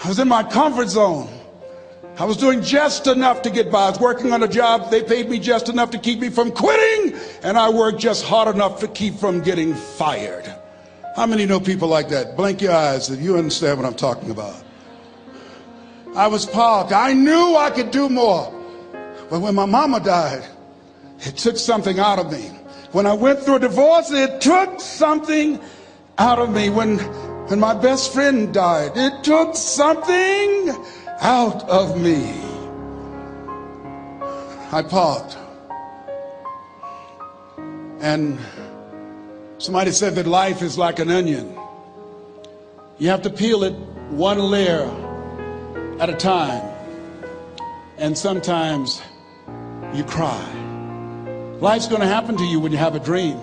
I was in my comfort zone. I was doing just enough to get by. I was working on a job. They paid me just enough to keep me from quitting, and I worked just hard enough to keep from getting fired. How many know people like that? Blink your eyes if you understand what I'm talking about. I was parked. I knew I could do more. But when my mama died, it took something out of me. When I went through a divorce, it took something out of me. When my best friend died, it took something out of me. I parked. And somebody said that life is like an onion. You have to peel it one layer at a time. And sometimes you cry. Life's going to happen to you when you have a dream.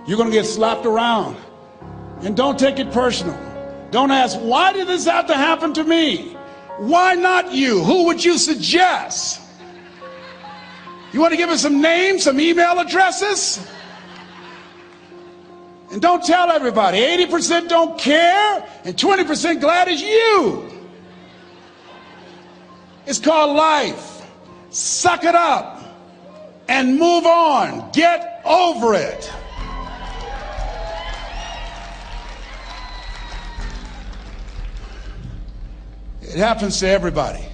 You're going to get slapped around. And don't take it personal. Don't ask, why did this have to happen to me? Why not you? Who would you suggest? You want to give us some names, some email addresses? And don't tell everybody. 80% don't care and 20% glad it's you. It's called life. Suck it up and move on. Get over it. It happens to everybody.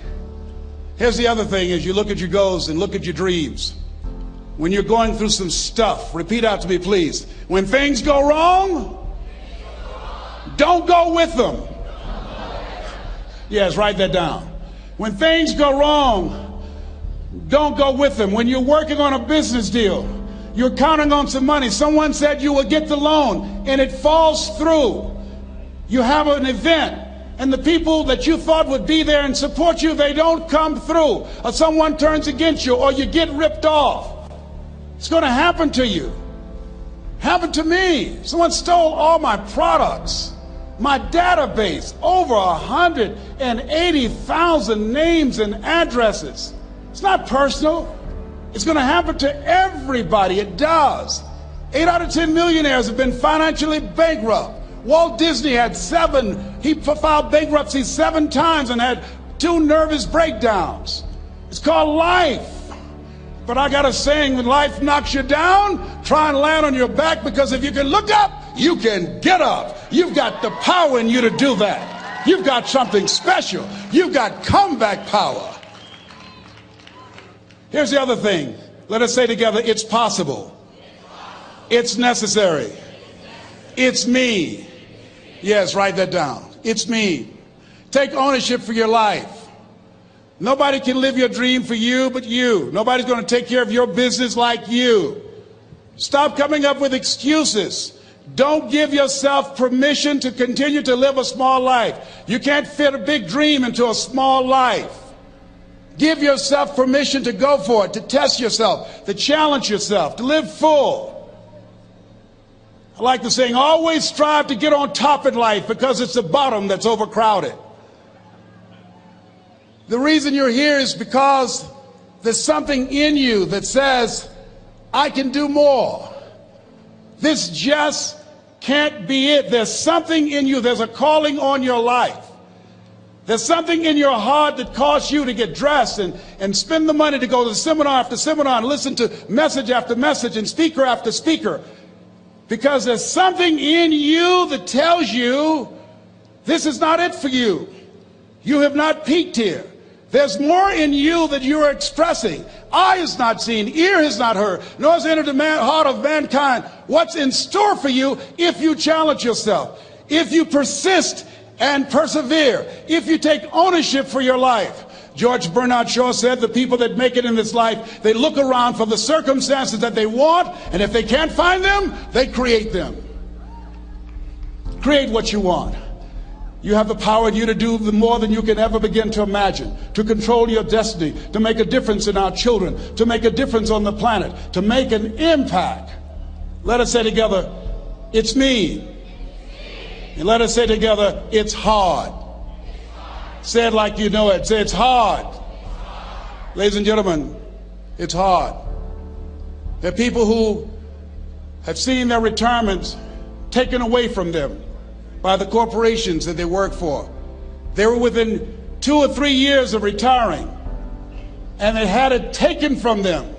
Here's the other thing: as you look at your goals and look at your dreams, when you're going through some stuff, repeat out to me, please. When things go wrong, don't go with them. Yes, write that down. When things go wrong, don't go with them. When you're working on a business deal, you're counting on some money. Someone said you will get the loan and it falls through. You have an event and the people that you thought would be there and support you, they don't come through. Or someone turns against you, or you get ripped off. It's going to happen to you. Happened to me. Someone stole all my products, my database, over 180,000 names and addresses. It's not personal. It's going to happen to everybody. It does. 8 out of 10 millionaires have been financially bankrupt. Walt Disney had 7. He filed bankruptcy 7 times and had 2 nervous breakdowns. It's called life. But I got a saying: when life knocks you down, try and land on your back, because if you can look up, you can get up. You've got the power in you to do that. You've got something special. You've got comeback power. Here's the other thing. Let us say together, it's possible. It's necessary. It's me. Yes, write that down. It's me. Take ownership for your life. Nobody can live your dream for you but you. Nobody's going to take care of your business like you. Stop coming up with excuses. Don't give yourself permission to continue to live a small life. You can't fit a big dream into a small life. Give yourself permission to go for it, to test yourself, to challenge yourself, to live full. I like the saying, always strive to get on top in life, because it's the bottom that's overcrowded. The reason you're here is because there's something in you that says, I can do more. This just can't be it. There's something in you. There's a calling on your life. There's something in your heart that caused you to get dressed and spend the money to go to seminar after seminar and listen to message after message and speaker after speaker. Because there's something in you that tells you this is not it for you. You have not peaked here. There's more in you that you are expressing. Eye has not seen, ear has not heard, nor has entered the heart of mankind what's in store for you if you challenge yourself, if you persist and persevere, if you take ownership for your life. George Bernard Shaw said the people that make it in this life, they look around for the circumstances that they want, and if they can't find them, they create them. Create what you want. You have the power in you to do more than you can ever begin to imagine, to control your destiny, to make a difference in our children, to make a difference on the planet, to make an impact. Let us say together, it's me. And let us say together, it's hard. Say it like you know it. Say, it's hard. Ladies and gentlemen, it's hard. There are people who have seen their retirements taken away from them by the corporations that they work for. They were within 2 or 3 years of retiring, and they had it taken from them.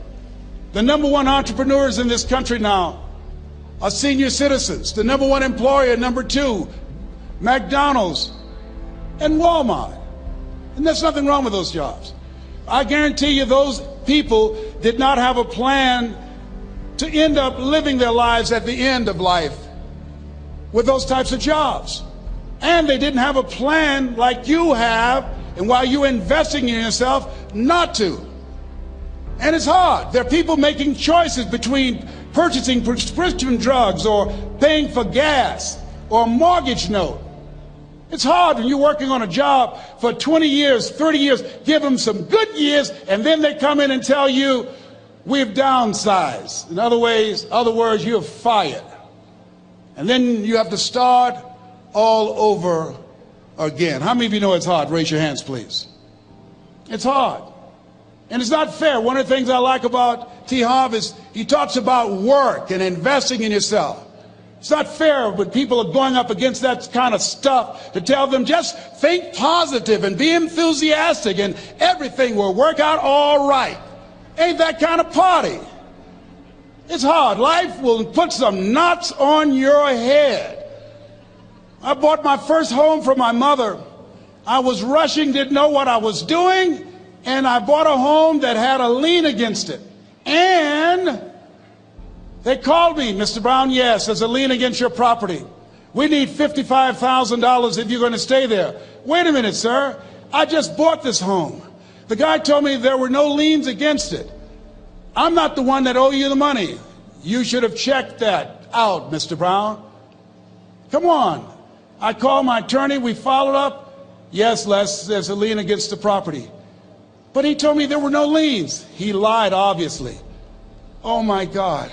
The number one entrepreneurs in this country now are senior citizens. The number one employer, number two, McDonald's and Walmart. And there's nothing wrong with those jobs. I guarantee you those people did not have a plan to end up living their lives at the end of life with those types of jobs. And they didn't have a plan like you have, and while you're investing in yourself, not to. And it's hard. There are people making choices between purchasing prescription drugs or paying for gas or a mortgage note. It's hard when you're working on a job for 20 years, 30 years, give them some good years, and then they come in and tell you, we've downsized. In other words, you're fired. And then you have to start all over again. How many of you know it's hard? Raise your hands, please. It's hard. And it's not fair. One of the things I like about T. Harv is he talks about work and investing in yourself. It's not fair when people are going up against that kind of stuff to tell them just think positive and be enthusiastic and everything will work out all right. Ain't that kind of party. It's hard. Life will put some knots on your head. I bought my first home for my mother. I was rushing, didn't know what I was doing, and I bought a home that had a lien against it. And they called me, Mr. Brown, yes, there's a lien against your property. We need $55,000 if you're going to stay there. Wait a minute, sir. I just bought this home. The guy told me there were no liens against it. I'm not the one that owe you the money. You should have checked that out, Mr. Brown. Come on. I called my attorney. We followed up. Yes, Les, there's a lien against the property. But he told me there were no liens. He lied, obviously. Oh, my God.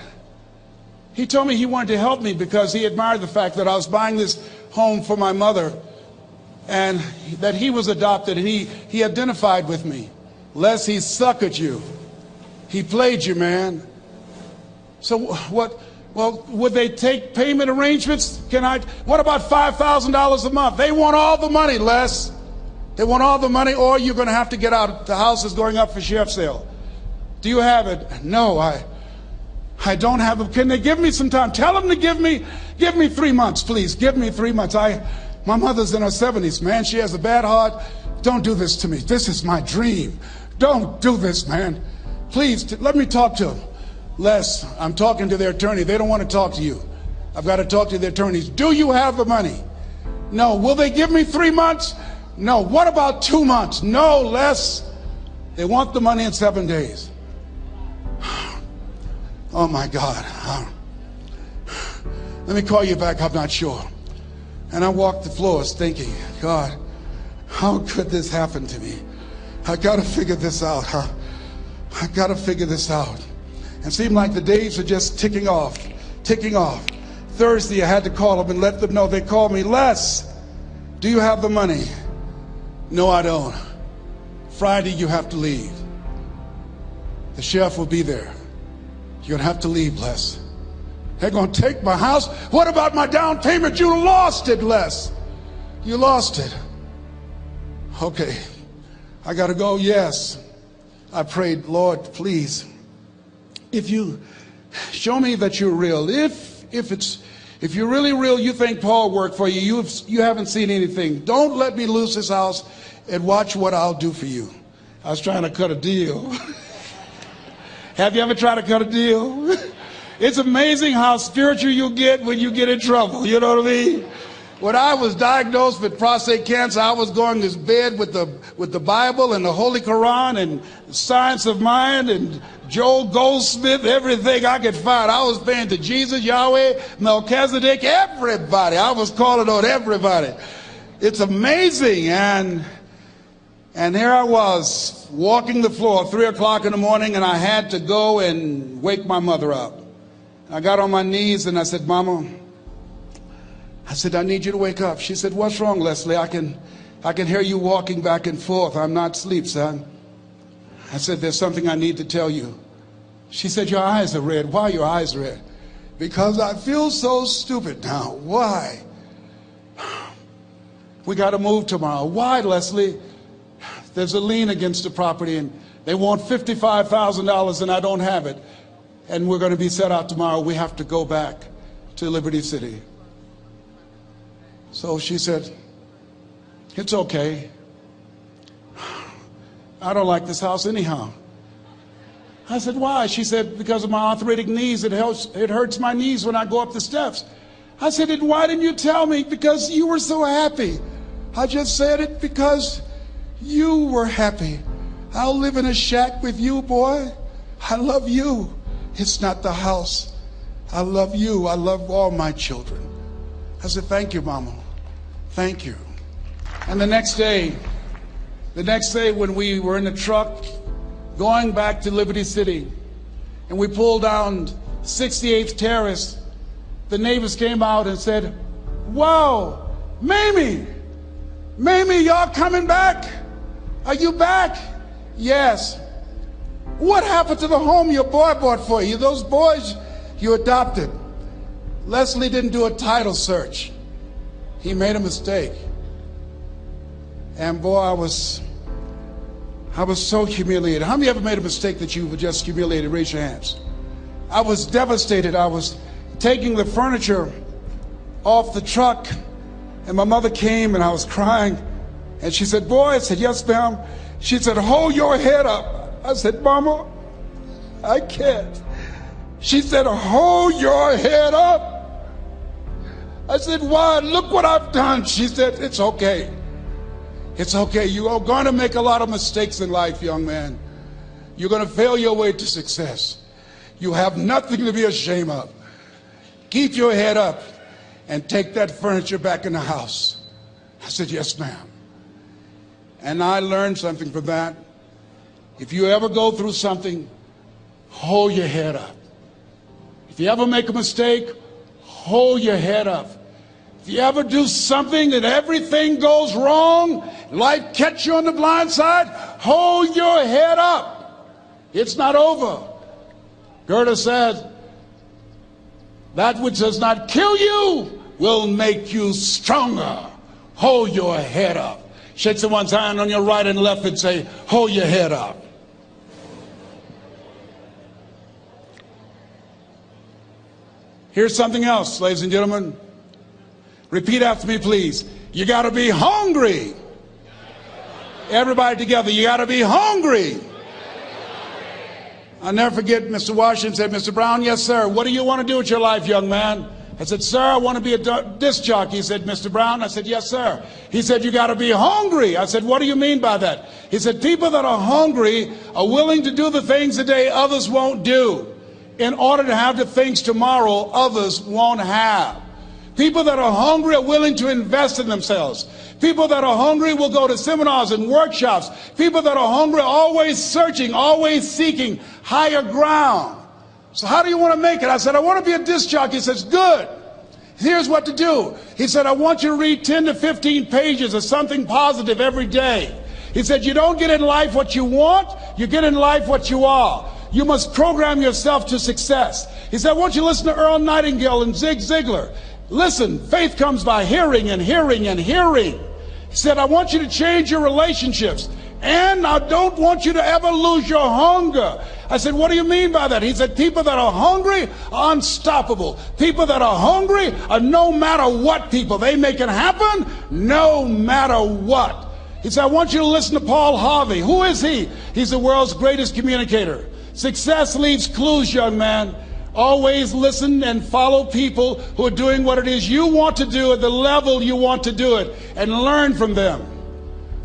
He told me he wanted to help me because he admired the fact that I was buying this home for my mother and that he was adopted, and he identified with me. Les, he suckered you. He played you, man. So what? Well, would they take payment arrangements? What about $5,000 a month? They want all the money, Les. They want all the money, or you're going to have to get out. The house is going up for sheriff's sale. Do you have it? No, I don't have it. Can they give me some time? Tell them to give me 3 months, please. Give me 3 months. My mother's in her 70s, man. She has a bad heart. Don't do this to me. This is my dream. Don't do this, man. Please, let me talk to them. Les, I'm talking to their attorney. They don't want to talk to you. I've got to talk to their attorneys. Do you have the money? No. Will they give me 3 months? No. What about 2 months? No, Les. They want the money in 7 days. Oh, my God. Let me call you back. I'm not sure. And I walked the floors thinking, God, how could this happen to me? I got to figure this out. I got to figure this out. It seemed like the days were just ticking off. Thursday, I had to call them and let them know. They called me, Les, do you have the money? No, I don't. Friday, you have to leave. The sheriff will be there. You're going to have to leave, Les. They're going to take my house. What about my down payment? You lost it, Les. You lost it. Okay. I got to go. Yes. I prayed, Lord, please, if you show me that you're real, if you're really real, you think Paul worked for you, you haven't seen anything. Don't let me lose this house and watch what I'll do for you. I was trying to cut a deal. Have you ever tried to cut a deal? It's amazing how spiritual you get when you get in trouble. You know what I mean? When I was diagnosed with prostate cancer, I was going to bed with the Bible and the Holy Quran and Science of Mind and Joel Goldsmith, everything I could find. I was praying to Jesus, Yahweh, Melchizedek, everybody. I was calling on everybody. It's amazing. And here I was walking the floor 3 o'clock in the morning, and I had to go and wake my mother up. I got on my knees and I said, Mama, I said, I need you to wake up. She said, what's wrong, Leslie? I can hear you walking back and forth. I'm not asleep, son. I said, there's something I need to tell you. She said, your eyes are red. Why are your eyes red? Because I feel so stupid now. Why? We got to move tomorrow. Why, Leslie? There's a lien against the property, and they want $55,000, and I don't have it. And we're going to be set out tomorrow. We have to go back to Liberty City. So she said, it's okay. I don't like this house anyhow. I said, why? She said, because of my arthritic knees, it hurts my knees when I go up the steps. I said, and why didn't you tell me? Because you were so happy. I just said it because you were happy. I'll live in a shack with you, boy. I love you. It's not the house. I love you. I love all my children. I said, thank you, Mama. Thank you. And the next day when we were in the truck going back to Liberty City, and we pulled down 68th Terrace, the neighbors came out and said, wow, Mamie, y'all coming back? Are you back? Yes. What happened to the home your boy bought for you? Those boys you adopted. Leslie didn't do a title search. He made a mistake. And boy, I was so humiliated. How many ever made a mistake that you were just humiliated? Raise your hands. I was devastated. I was taking the furniture off the truck, and my mother came, and I was crying. And she said, boy, I said, yes, ma'am. She said, hold your head up. I said, Mama, I can't. She said, hold your head up. I said, why? Look what I've done. She said, it's okay. It's okay. You are going to make a lot of mistakes in life, young man. You're going to fail your way to success. You have nothing to be ashamed of. Keep your head up and take that furniture back in the house. I said, yes, ma'am. And I learned something from that. If you ever go through something, hold your head up. If you ever make a mistake, hold your head up. If you ever do something that everything goes wrong, life catch you on the blind side, hold your head up. It's not over. Goethe said, that which does not kill you will make you stronger. Hold your head up. Shake someone's hand on your right and left and say, hold your head up. Here's something else, ladies and gentlemen. Repeat after me, please. You got to be hungry. Everybody together, you got to be hungry. I'll never forget Mr. Washington said, Mr. Brown, yes, sir. What do you want to do with your life, young man? I said, sir, I want to be a disc jockey. He said, Mr. Brown? I said, yes, sir. He said, you got to be hungry. I said, what do you mean by that? He said, people that are hungry are willing to do the things today others won't do in order to have the things tomorrow others won't have. People that are hungry are willing to invest in themselves. People that are hungry will go to seminars and workshops. People that are hungry are always searching, always seeking higher ground. So how do you want to make it? I said, I want to be a disc jockey. He says, good. Here's what to do. He said, I want you to read 10 to 15 pages of something positive every day. He said, you don't get in life what you want, you get in life what you are. You must program yourself to success. He said, I want you to listen to Earl Nightingale and Zig Ziglar. Listen, faith comes by hearing and hearing and hearing. He said, I want you to change your relationships. And I don't want you to ever lose your hunger. I said, what do you mean by that? He said, people that are hungry are unstoppable. People that are hungry are no matter what people. They make it happen no matter what. He said, I want you to listen to Paul Harvey. Who is he? He's the world's greatest communicator. Success leaves clues, young man. Always listen and follow people who are doing what it is you want to do at the level you want to do it, and learn from them.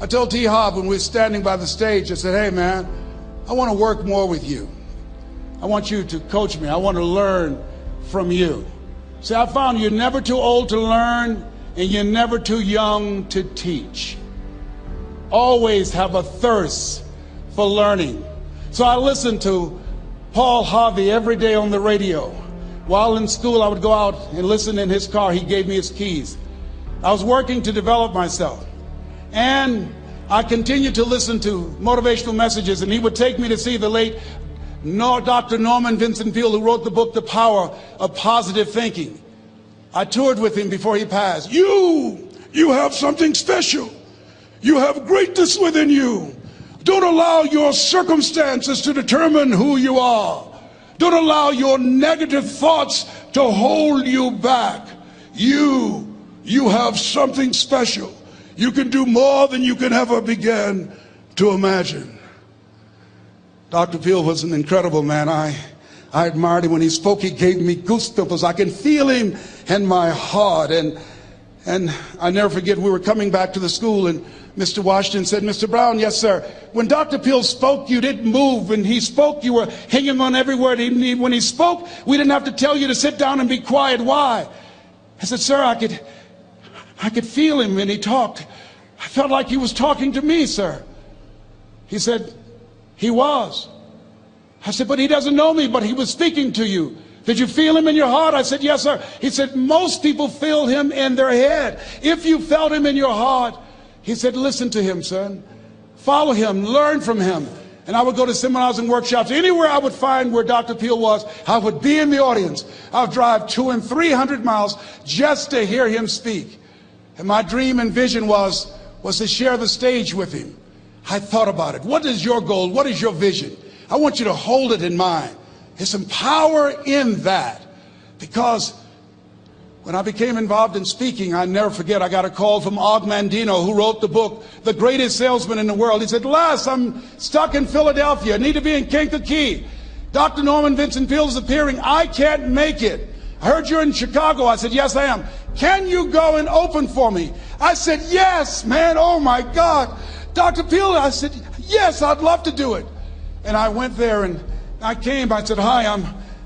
I told T. Hobb when we were standing by the stage, I said, hey man, I want to work more with you. I want you to coach me. I want to learn from you. See, I found you're never too old to learn and you're never too young to teach. Always have a thirst for learning. So I listened to Paul Harvey every day on the radio. While in school, I would go out and listen in his car. He gave me his keys. I was working to develop myself. And I continued to listen to motivational messages, and he would take me to see the late Dr. Norman Vincent Peale, who wrote the book, The Power of Positive Thinking. I toured with him before he passed. You You have something special. You have greatness within you. Don't allow your circumstances to determine who you are. Don't allow your negative thoughts to hold you back. You have something special. You can do more than you can ever begin to imagine. Dr. Peel was an incredible man. I admired him when he spoke. He gave me goosebumps. I can feel him in my heart. And I never forget, we were coming back to the school, and Mr. Washington said, Mr. Brown, yes, sir. When Dr. Peel spoke, you didn't move. When he spoke, you were hanging on every word. When he spoke, we didn't have to tell you to sit down and be quiet. Why? I said, sir, I could feel him when he talked. I felt like he was talking to me, sir. He said, he was. I said, but he doesn't know me, but he was speaking to you. Did you feel him in your heart? I said, yes, sir. He said, most people feel him in their head. If you felt him in your heart, he said, listen to him, son. Follow him, learn from him. And I would go to seminars and workshops. Anywhere I would find where Dr. Peel was, I would be in the audience. I would drive 200 and 300 miles just to hear him speak. And my dream and vision was to share the stage with him. I thought about it. What is your goal? What is your vision? I want you to hold it in mind. There's some power in that. Because when I became involved in speaking, I never forget, I got a call from Og Mandino, who wrote the book, The Greatest Salesman in the World. He said, Les, I'm stuck in Philadelphia. I need to be in Kankakee. Dr. Norman Vincent Peale is appearing. I can't make it. I heard you're in Chicago. I said, yes, I am. Can you go and open for me? I said, yes, man. Oh, my God. Dr. Peale, I said, yes, I'd love to do it. And I went there and I came. I said, hi,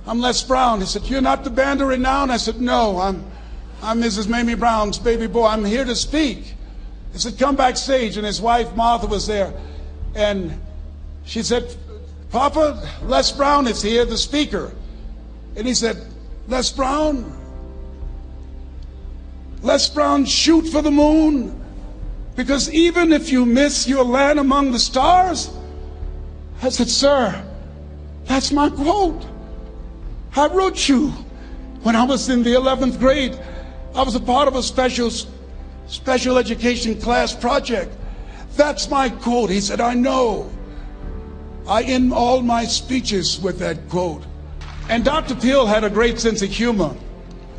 I'm Les Brown. He said, you're not the band of renown? I said, no, I'm Mrs. Mamie Brown's baby boy. I'm here to speak. He said, come backstage. And his wife, Martha, was there. And she said, Papa, Les Brown is here, the speaker. And he said, Les Brown, shoot for the moon. Because even if you miss, you'll land among the stars. I said, sir, that's my quote. I wrote you when I was in the 11th grade. I was a part of a special education class project. That's my quote. He said, I know. I end all my speeches with that quote. And Dr. Peel had a great sense of humor.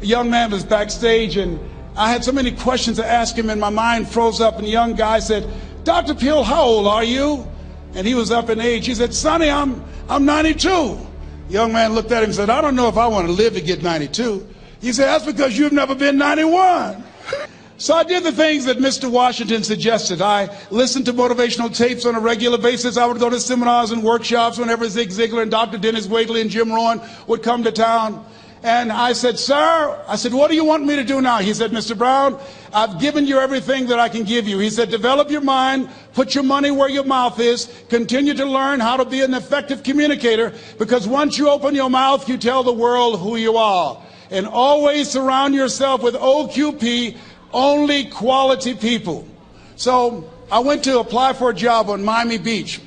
A young man was backstage, and I had so many questions to ask him, and my mind froze up, and the young guy said, Dr. Peel, how old are you? And he was up in age. He said, Sonny, I'm 92. The young man looked at him and said, I don't know if I want to live to get 92. He said, that's because you've never been 91. So I did the things that Mr. Washington suggested. I listened to motivational tapes on a regular basis. I would go to seminars and workshops whenever Zig Ziglar and Dr. Dennis Waitley and Jim Rohn would come to town. And I said, sir, what do you want me to do now? He said, Mr. Brown, I've given you everything that I can give you. He said, develop your mind, put your money where your mouth is, continue to learn how to be an effective communicator, because once you open your mouth, you tell the world who you are. And always surround yourself with OQP, only quality people. So I went to apply for a job on Miami Beach.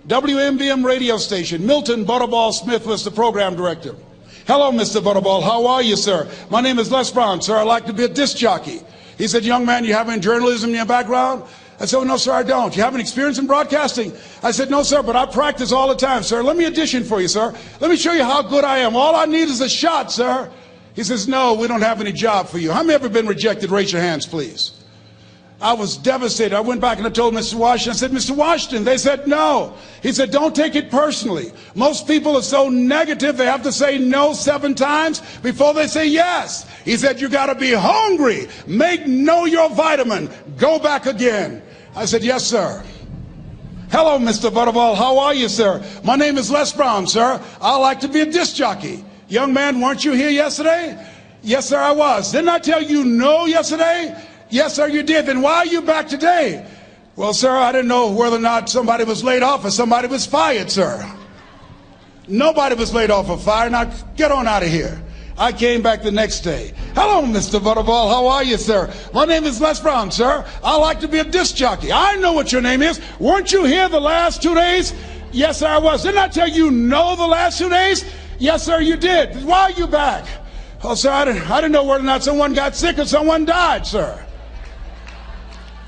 WMBM radio station. Milton Butterball Smith was the program director. Hello, Mr. Butterball. How are you, sir? My name is Les Brown, sir. I'd like to be a disc jockey. He said, young man, you have any journalism in your background? I said, oh, no, sir, I don't. You have any experience in broadcasting? I said, no, sir, but I practice all the time, sir. Let me audition for you, sir. Let me show you how good I am. All I need is a shot, sir. He says, no, we don't have any job for you. How many ever been rejected? Raise your hands, please. I was devastated. I went back and I told Mr. Washington, I said, Mr. Washington, they said no. He said, don't take it personally. Most people are so negative, they have to say no 7 times before they say yes. He said, you got to be hungry. Know your vitamin. Go back again. I said, yes, sir. Hello, Mr. Butterball. How are you, sir? My name is Les Brown, sir. I like to be a disc jockey. Young man, weren't you here yesterday? Yes, sir, I was. Didn't I tell you no yesterday? Yes, sir, you did. Then why are you back today? Well, sir, I didn't know whether or not somebody was laid off or somebody was fired, sir. Nobody was laid off or fired. Now, get on out of here. I came back the next day. Hello, Mr. Butterball. How are you, sir? My name is Les Brown, sir. I like to be a disc jockey. I know what your name is. Weren't you here the last 2 days? Yes, sir, I was. Didn't I tell you no the last 2 days? Yes, sir, you did. Why are you back? Oh, sir, I didn't know whether or not someone got sick or someone died, sir.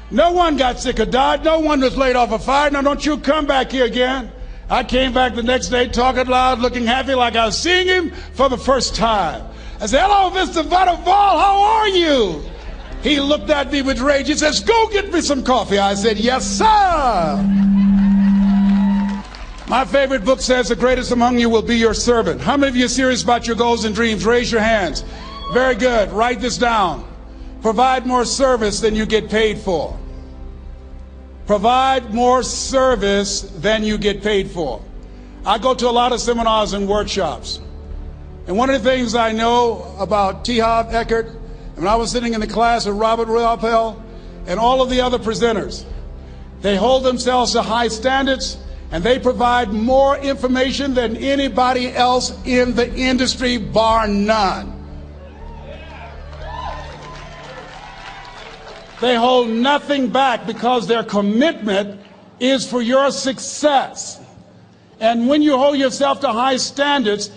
No one got sick or died. No one was laid off a fire. Now don't you come back here again. I came back the next day talking loud, looking happy like I was seeing him for the first time. I said, hello, Mr. Butterball, how are you? He looked at me with rage. He says, go get me some coffee. I said, yes, sir. My favorite book says the greatest among you will be your servant. How many of you are serious about your goals and dreams? Raise your hands. Very good. Write this down. Provide more service than you get paid for. Provide more service than you get paid for. I go to a lot of seminars and workshops. And one of the things I know about T. Harv Eckert, when I was sitting in the class with Robert Ruppel and all of the other presenters, they hold themselves to high standards and they provide more information than anybody else in the industry, bar none. They hold nothing back because their commitment is for your success. And when you hold yourself to high standards,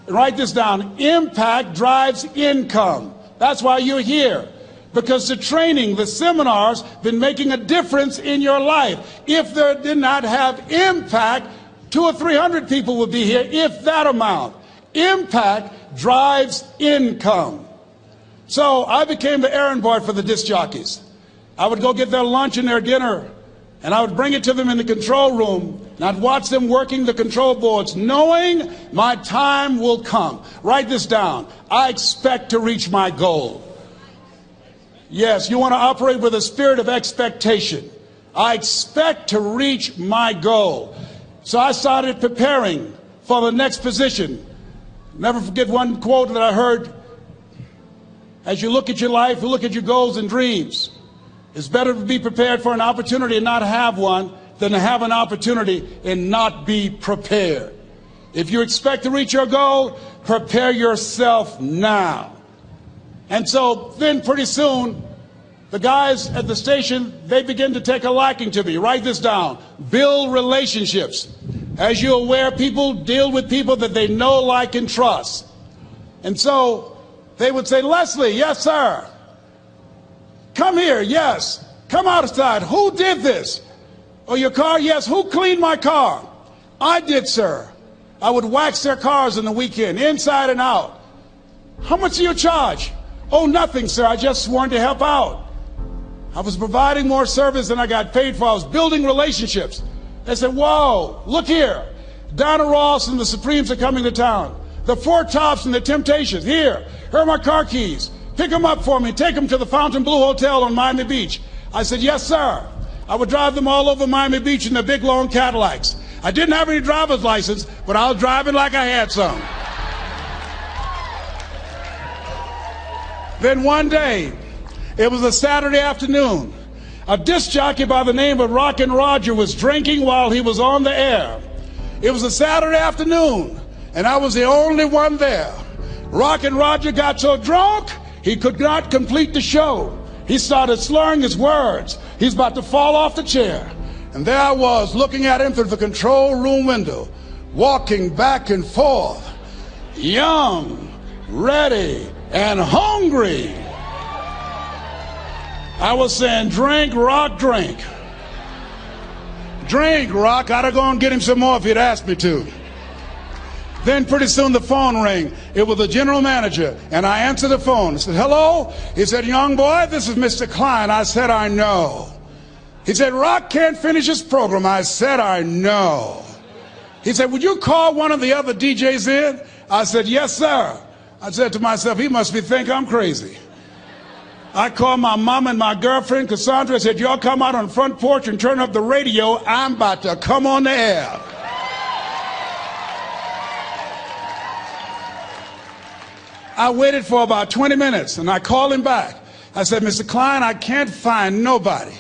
write this down, impact drives income. That's why you're here. Because the training, the seminars, been making a difference in your life. If they did not have impact, 200 or 300 people would be here, if that amount. Impact drives income. So I became the errand boy for the disc jockeys. I would go get their lunch and their dinner, and I would bring it to them in the control room, and I'd watch them working the control boards, knowing my time will come. Write this down. I expect to reach my goal. Yes, you want to operate with a spirit of expectation. I expect to reach my goal. So I started preparing for the next position. Never forget one quote that I heard. As you look at your life, you look at your goals and dreams. It's better to be prepared for an opportunity and not have one than to have an opportunity and not be prepared. If you expect to reach your goal, prepare yourself now. And so then pretty soon, the guys at the station, they begin to take a liking to me. Write this down. Build relationships. As you're aware, people deal with people that they know, like, and trust. And so they would say, Leslie, yes, sir. Come here, yes. Come outside. Who did this? Oh, your car? Yes. Who cleaned my car? I did, sir. I would wax their cars on the weekend, inside and out. How much do you charge? Oh, nothing, sir. I just wanted to help out. I was providing more service than I got paid for. I was building relationships. They said, whoa, look here. Donna Ross and the Supremes are coming to town. The Four Tops and the Temptations. Here are my car keys. Pick them up for me. Take them to the Fontainebleau Hotel on Miami Beach. I said, yes, sir. I would drive them all over Miami Beach in their big, long Cadillacs. I didn't have any driver's license, but I was driving like I had some. Then one day, it was a Saturday afternoon, a disc jockey by the name of Rockin' Roger was drinking while he was on the air. It was a Saturday afternoon, and I was the only one there. Rockin' Roger got so drunk, he could not complete the show. He started slurring his words. He's about to fall off the chair. And there I was, looking at him through the control room window, walking back and forth, young, ready, and hungry. I was saying, drink, Rock, drink. Drink, Rock. I'd have gone and get him some more if he'd asked me to. Then pretty soon the phone rang. It was the general manager, and I answered the phone. I said, hello? He said, young boy, this is Mr. Klein. I said, I know. He said, Rock can't finish his program. I said, I know. He said, would you call one of the other DJs in? I said, yes, sir. I said to myself, he must think I'm crazy. I called my mom and my girlfriend, Cassandra. I said, y'all come out on the front porch and turn up the radio. I'm about to come on the air. I waited for about 20 minutes, and I called him back. I said, Mr. Klein, I can't find nobody.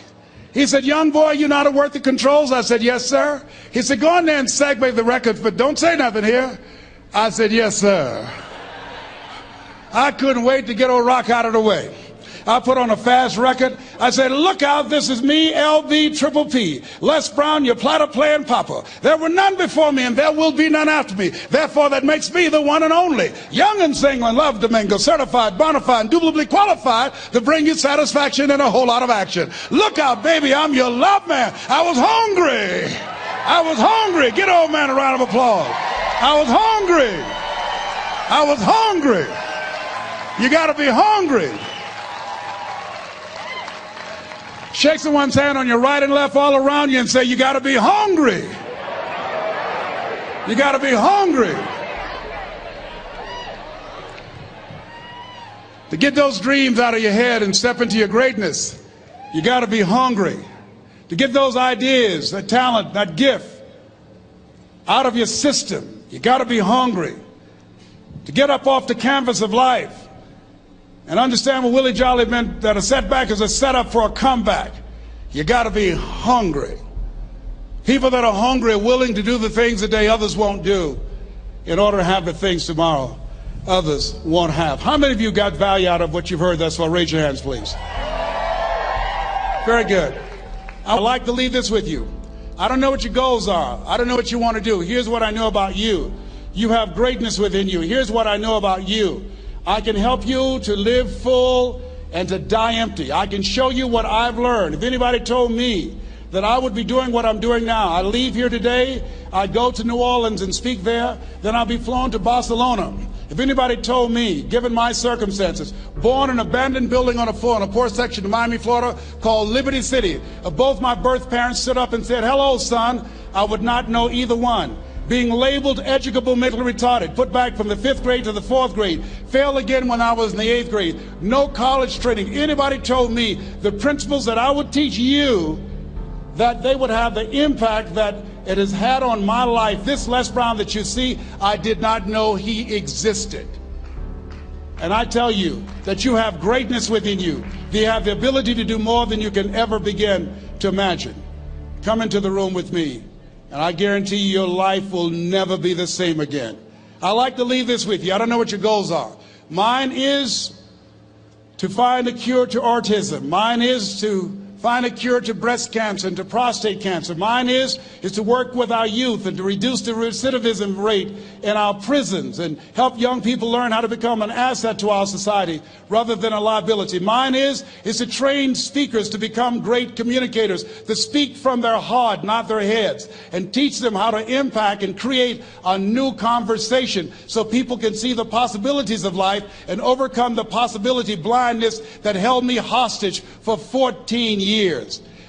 He said, young boy, you know how to work the controls? I said, yes, sir. He said, go in there and segue the records, but don't say nothing here. I said, yes, sir. I couldn't wait to get old Rock out of the way. I put on a fast record. I said, look out, this is me, LB Triple P. Les Brown, your platter playing papa. There were none before me and there will be none after me. Therefore, that makes me the one and only. Young and single and love to mingle, certified, bona fide, indubitably qualified to bring you satisfaction and a whole lot of action. Look out, baby, I'm your love man. I was hungry. I was hungry. Get old man a round of applause. I was hungry. I was hungry. You got to be hungry. Shake someone's hand on your right and left all around you and say, you got to be hungry. You got to be hungry. To get those dreams out of your head and step into your greatness, you got to be hungry. To get those ideas, that talent, that gift out of your system, you got to be hungry. To get up off the canvas of life and understand what Willie Jolly meant, that a setback is a setup for a comeback. You got to be hungry. People that are hungry are willing to do the things today others won't do in order to have the things tomorrow others won't have. How many of you got value out of what you've heard thus far? Raise your hands, please. Very good. I would like to leave this with you. I don't know what your goals are. I don't know what you want to do. Here's what I know about you. You have greatness within you. Here's what I know about you. I can help you to live full and to die empty. I can show you what I've learned. If anybody told me that I would be doing what I'm doing now, I leave here today, I go to New Orleans and speak there, then I'll be flown to Barcelona. If anybody told me, given my circumstances, born in an abandoned building on a poor section of Miami, Florida, called Liberty City, both my birth parents stood up and said, hello, son, I would not know either one. Being labeled educable mentally retarded, put back from the 5th grade to the 4th grade, failed again when I was in the 8th grade, no college training. Anybody told me the principles that I would teach you, that they would have the impact that it has had on my life. This Les Brown that you see, I did not know he existed. And I tell you that you have greatness within you. You have the ability to do more than you can ever begin to imagine. Come into the room with me, and I guarantee you your life will never be the same again. I like to leave this with you. I don't know what your goals are. Mine is to find a cure to autism. Mine is to find a cure to breast cancer and to prostate cancer. Mine is to work with our youth and to reduce the recidivism rate in our prisons and help young people learn how to become an asset to our society rather than a liability. Mine is to train speakers to become great communicators, to speak from their heart, not their heads, and teach them how to impact and create a new conversation so people can see the possibilities of life and overcome the possibility blindness that held me hostage for 14 years.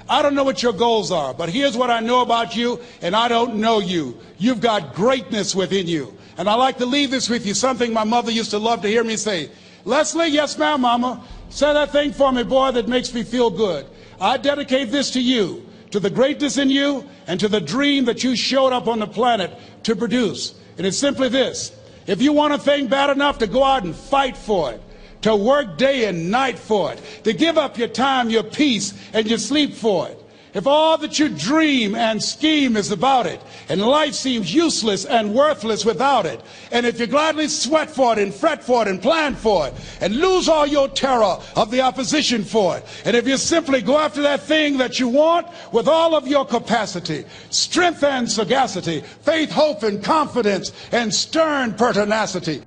I don't know what your goals are, but here's what I know about you, and I don't know you. You've got greatness within you. And I like to leave this with you, something my mother used to love to hear me say. Leslie, yes ma'am, mama, say that thing for me, boy, that makes me feel good. I dedicate this to you, to the greatness in you, and to the dream that you showed up on the planet to produce. And it's simply this: if you want a thing bad enough to go out and fight for it, to work day and night for it, to give up your time, your peace, and your sleep for it. If all that you dream and scheme is about it, and life seems useless and worthless without it, and if you gladly sweat for it and fret for it and plan for it, and lose all your terror of the opposition for it, and if you simply go after that thing that you want with all of your capacity, strength and sagacity, faith, hope, and confidence, and stern pertinacity,